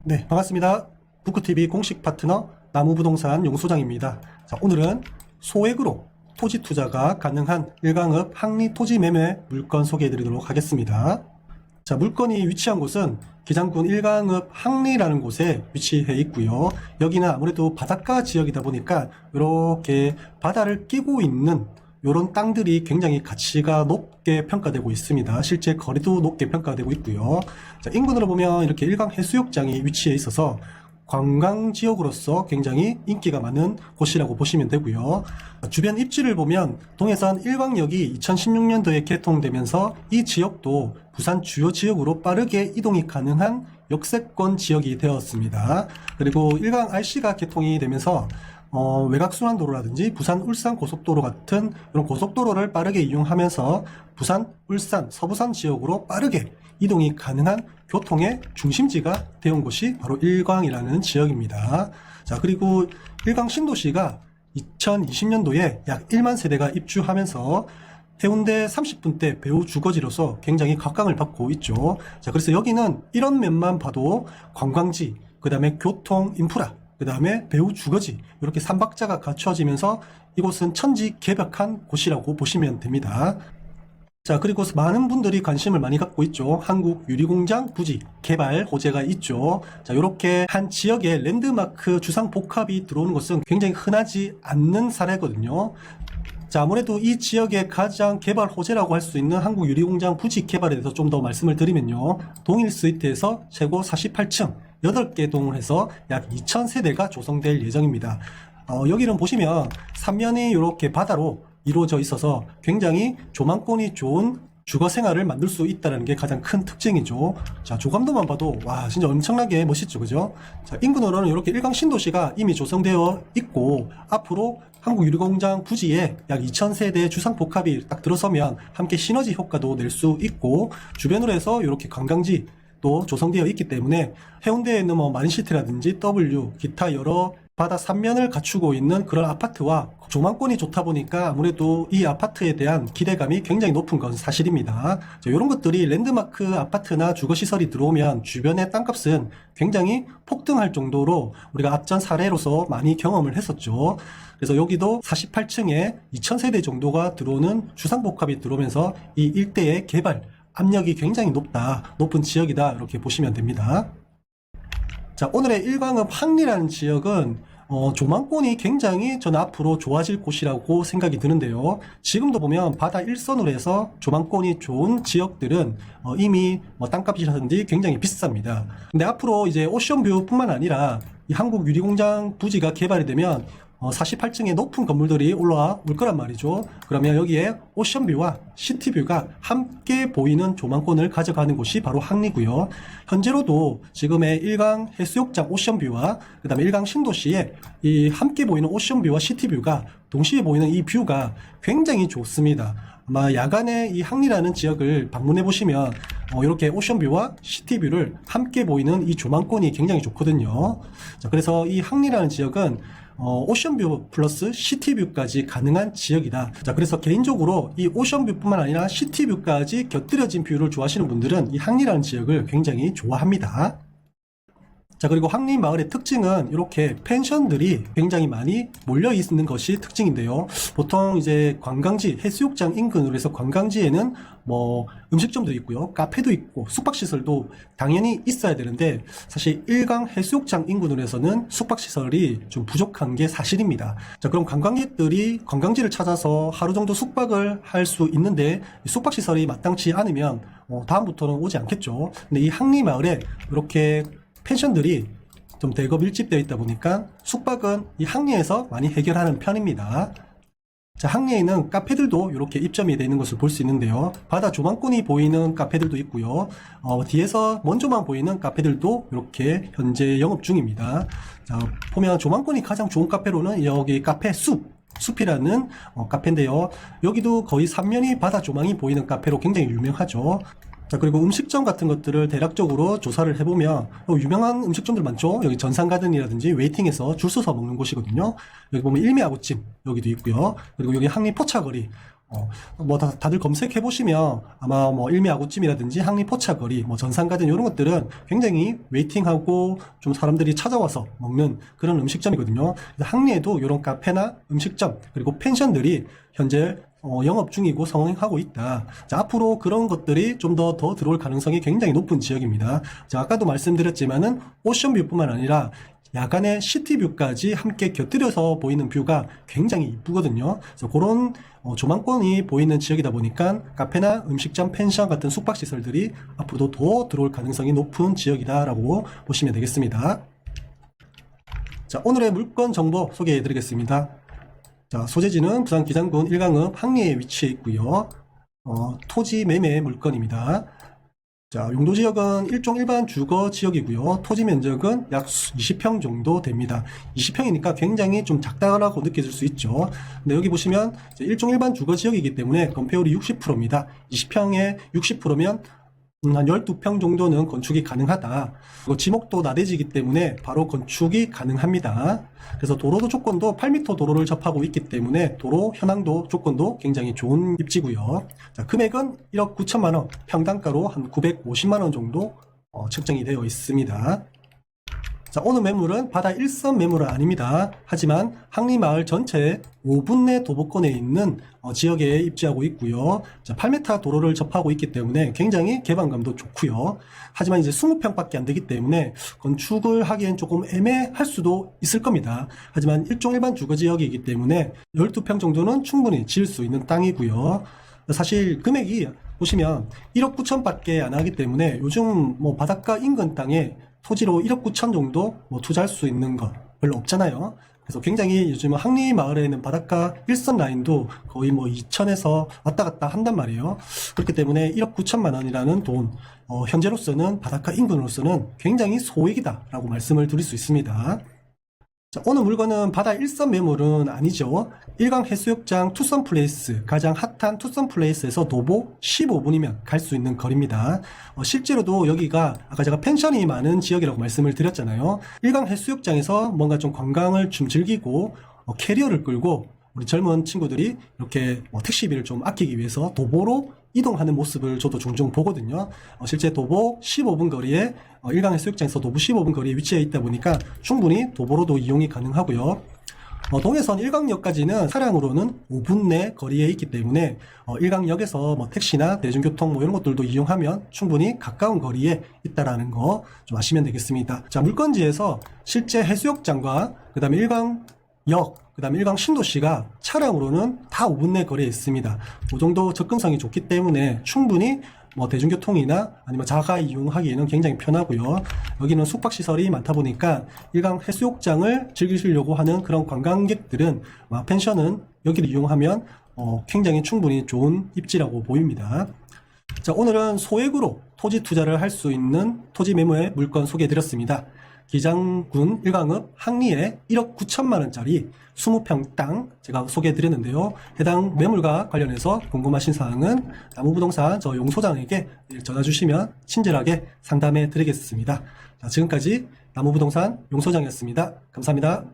네, 반갑습니다. 부크TV 공식 파트너 나무부동산 용소장입니다. 자, 오늘은 소액으로 토지 투자가 가능한 일광읍 항리 토지 매매 물건 소개해 드리도록 하겠습니다. 자, 물건이 위치한 곳은 기장군 일광읍 항리라는 곳에 위치해 있고요. 여기는 아무래도 바닷가 지역이다 보니까 이렇게 바다를 끼고 있는 이런 땅들이 굉장히 가치가 높게 평가되고 있습니다. 실제 거리도 높게 평가되고 있고요. 자, 인근으로 보면 이렇게 일광 해수욕장이 위치해 있어서 관광지역으로서 굉장히 인기가 많은 곳이라고 보시면 되고요. 주변 입지를 보면 동해선 일광역이 2016년도에 개통되면서 이 지역도 부산 주요 지역으로 빠르게 이동이 가능한 역세권 지역이 되었습니다. 그리고 일광 RC가 개통이 되면서 외곽순환도로라든지 부산 울산 고속도로 같은 이런 고속도로를 빠르게 이용하면서 부산, 울산, 서부산 지역으로 빠르게 이동이 가능한 교통의 중심지가 되온 곳이 바로 일광이라는 지역입니다. 자, 그리고 일광 신도시가 2020년도에 약 1만 세대가 입주하면서 해운대 30분대 배후 주거지로서 굉장히 각광을 받고 있죠. 자, 그래서 여기는 이런 면만 봐도 관광지, 그 다음에 교통, 인프라, 그 다음에 배후 주거지, 이렇게 3박자가 갖춰지면서 이곳은 천지개벽한 곳이라고 보시면 됩니다. 자, 그리고 많은 분들이 관심을 많이 갖고 있죠. 한국 유리공장 부지 개발 호재가 있죠. 자, 이렇게 한 지역에 랜드마크 주상 복합이 들어오는 것은 굉장히 흔하지 않는 사례거든요. 자, 아무래도 이 지역의 가장 개발 호재라고 할 수 있는 한국 유리공장 부지 개발에 대해서 좀 더 말씀을 드리면요. 동일 스위트에서 최고 48층 8개 동을 해서 약 2,000세대가 조성될 예정입니다. 여기는 보시면 3면이 이렇게 바다로 이루어져 있어서 굉장히 조망권이 좋은 주거 생활을 만들 수 있다는 게 가장 큰 특징이죠. 자, 조감도만 봐도 와, 진짜 엄청나게 멋있죠, 그죠? 자, 인근으로는 이렇게 일광 신도시가 이미 조성되어 있고 앞으로 한국 유리공장 부지에 약 2,000세대 주상 복합이 딱 들어서면 함께 시너지 효과도 낼 수 있고 주변으로 해서 이렇게 관광지 또 조성되어 있기 때문에 해운대에 있는 마린시티라든지 W 기타 여러 바다 3면을 갖추고 있는 그런 아파트와 조망권이 좋다 보니까 아무래도 이 아파트에 대한 기대감이 굉장히 높은 건 사실입니다. 이런 것들이 랜드마크 아파트나 주거시설이 들어오면 주변의 땅값은 굉장히 폭등할 정도로 우리가 앞전 사례로서 많이 경험을 했었죠. 그래서 여기도 48층에 2,000세대 정도가 들어오는 주상복합이 들어오면서 이 일대의 개발 압력이 굉장히 높은 지역이다, 이렇게 보시면 됩니다. 자, 오늘의 일광읍 항리라는 지역은 조망권이 굉장히 저는 앞으로 좋아질 곳이라고 생각이 드는데요. 지금도 보면 바다 일선으로 해서 조망권이 좋은 지역들은 이미 땅값이라든지 굉장히 비쌉니다. 근데 앞으로 이제 오션뷰 뿐만 아니라 이 한국 유리공장 부지가 개발이 되면 48층의 높은 건물들이 올라올 거란 말이죠. 그러면 여기에 오션뷰와 시티뷰가 함께 보이는 조망권을 가져가는 곳이 바로 항리고요. 현재로도 지금의 일광 해수욕장 오션뷰와 그 다음에 일광 신도시에 이 함께 보이는 오션뷰와 시티뷰가 동시에 보이는 이 뷰가 굉장히 좋습니다. 아마 야간에 이 항리라는 지역을 방문해 보시면 이렇게 오션뷰와 시티뷰를 함께 보이는 이 조망권이 굉장히 좋거든요. 자, 그래서 이 항리라는 지역은 오션뷰 플러스 시티뷰까지 가능한 지역이다. 자, 그래서 개인적으로 이 오션뷰뿐만 아니라 시티뷰까지 곁들여진 뷰를 좋아하시는 분들은 이 항리라는 지역을 굉장히 좋아합니다. 자, 그리고 항리 마을의 특징은 이렇게 펜션들이 굉장히 많이 몰려 있는 것이 특징인데요. 보통 이제 관광지, 해수욕장 인근으로 해서 관광지에는 음식점도 있고요, 카페도 있고, 숙박시설도 당연히 있어야 되는데 사실 일광 해수욕장 인근으로 해서는 숙박시설이 좀 부족한 게 사실입니다. 자, 그럼 관광객들이 관광지를 찾아서 하루 정도 숙박을 할 수 있는데 숙박시설이 마땅치 않으면 다음부터는 오지 않겠죠. 근데 이 항리 마을에 이렇게 펜션들이 좀 대거 밀집되어 있다 보니까 숙박은 이 항리에서 많이 해결하는 편입니다. 자, 항리에 있는 카페들도 이렇게 입점이 되어 있는 것을 볼 수 있는데요. 바다 조망권이 보이는 카페들도 있고요. 뒤에서 먼저만 보이는 카페들도 이렇게 현재 영업 중입니다. 자, 보면 조망권이 가장 좋은 카페로는 여기 카페 숲이라는 카페인데요. 여기도 거의 3면이 바다 조망이 보이는 카페로 굉장히 유명하죠. 자, 그리고 음식점 같은 것들을 대략적으로 조사를 해보면 유명한 음식점들 많죠. 여기 전산가든이라든지 웨이팅에서 줄 서서 먹는 곳이거든요. 여기 보면 일미아구찜 여기도 있고요. 그리고 여기 항리 포차거리, 다들 검색해 보시면 아마 뭐 일미아구찜이라든지 항리 포차거리, 뭐 전산가든 이런 것들은 굉장히 웨이팅하고 좀 사람들이 찾아와서 먹는 그런 음식점이거든요. 그래서 항리에도 이런 카페나 음식점 그리고 펜션들이 현재 영업 중이고 성행하고 있다. 자, 앞으로 그런 것들이 좀 더 들어올 가능성이 굉장히 높은 지역입니다. 자, 아까도 말씀드렸지만은 오션뷰뿐만 아니라 야간에 시티뷰까지 함께 곁들여서 보이는 뷰가 굉장히 이쁘거든요. 그래서 그런 조망권이 보이는 지역이다 보니까 카페나 음식점, 펜션 같은 숙박시설들이 앞으로도 더 들어올 가능성이 높은 지역이다라고 보시면 되겠습니다. 자, 오늘의 물건 정보 소개해 드리겠습니다. 자, 소재지는 부산 기장군 일강읍 항리에 위치해 있고요. 토지 매매 물건입니다. 자, 용도 지역은 일종 일반 주거 지역이고요. 토지 면적은 약 20평 정도 됩니다. 20평이니까 굉장히 좀 작다라고 느껴질 수 있죠. 근데 여기 보시면 일종 일반 주거 지역이기 때문에 건폐율이 60%입니다. 20평에 60%면 한 12평 정도는 건축이 가능하다. 그리고 지목도 나대지기 때문에 바로 건축이 가능합니다. 그래서 도로도 조건도 8m 도로를 접하고 있기 때문에 도로 현황도 조건도 굉장히 좋은 입지고요. 자, 금액은 1억 9천만 원, 평당가로 한 950만 원 정도 측정이 되어 있습니다. 자, 오늘 매물은 바다 1선 매물은 아닙니다. 하지만 항리마을 전체 5분 내 도보권에 있는 지역에 입지하고 있고요. 자, 8m 도로를 접하고 있기 때문에 굉장히 개방감도 좋고요. 하지만 이제 20평밖에 안 되기 때문에 건축을 하기엔 조금 애매할 수도 있을 겁니다. 하지만 일종 일반 주거지역이기 때문에 12평 정도는 충분히 지을 수 있는 땅이고요. 사실 금액이 보시면 1억 9천밖에 안 하기 때문에 요즘 뭐 바닷가 인근 땅에 토지로 1억 9천 정도 투자할 수 있는 거 별로 없잖아요. 그래서 굉장히 요즘 항리 마을에는 바닷가 1선 라인도 거의 뭐 2천에서 왔다 갔다 한단 말이에요. 그렇기 때문에 1억 9천만 원이라는 돈, 현재로서는 바닷가 인근으로서는 굉장히 소액이다라고 말씀을 드릴 수 있습니다. 자, 오늘 물건은 바다 1선 매물은 아니죠. 일강 해수욕장 투선 플레이스, 가장 핫한 투선 플레이스에서 도보 15분이면 갈 수 있는 거리입니다. 실제로도 여기가 아까 제가 펜션이 많은 지역이라고 말씀을 드렸잖아요. 일강 해수욕장에서 뭔가 좀 관광을 좀 즐기고 캐리어를 끌고 우리 젊은 친구들이 이렇게 택시비를 좀 아끼기 위해서 도보로 이동하는 모습을 저도 종종 보거든요. 실제 도보 15분 거리에 일강 해수욕장에서 도보 15분 거리에 위치해 있다 보니까 충분히 도보로도 이용이 가능하고요. 동해선 일강역까지는 차량으로는 5분 내 거리에 있기 때문에 일강역에서 택시나 대중교통 이런 것들도 이용하면 충분히 가까운 거리에 있다라는 거 좀 아시면 되겠습니다. 자, 물건지에서 실제 해수욕장과 그 다음에 일강역, 그 다음에 일강 신도시가 차량으로는 다 5분 내 거리에 있습니다. 그 정도 접근성이 좋기 때문에 충분히 대중교통이나 아니면 자가 이용하기에는 굉장히 편하고요. 여기는 숙박시설이 많다 보니까 일강 해수욕장을 즐기시려고 하는 그런 관광객들은 펜션은 여기를 이용하면 굉장히 충분히 좋은 입지라고 보입니다. 자, 오늘은 소액으로 토지 투자를 할 수 있는 토지 매매의 물건 소개해 드렸습니다. 기장군 일강읍 항리에 1억 9천만 원짜리 20평 땅 제가 소개해 드렸는데요. 해당 매물과 관련해서 궁금하신 사항은 나무부동산 저 용소장에게 전화 주시면 친절하게 상담해 드리겠습니다. 자, 지금까지 나무부동산 용소장이었습니다. 감사합니다.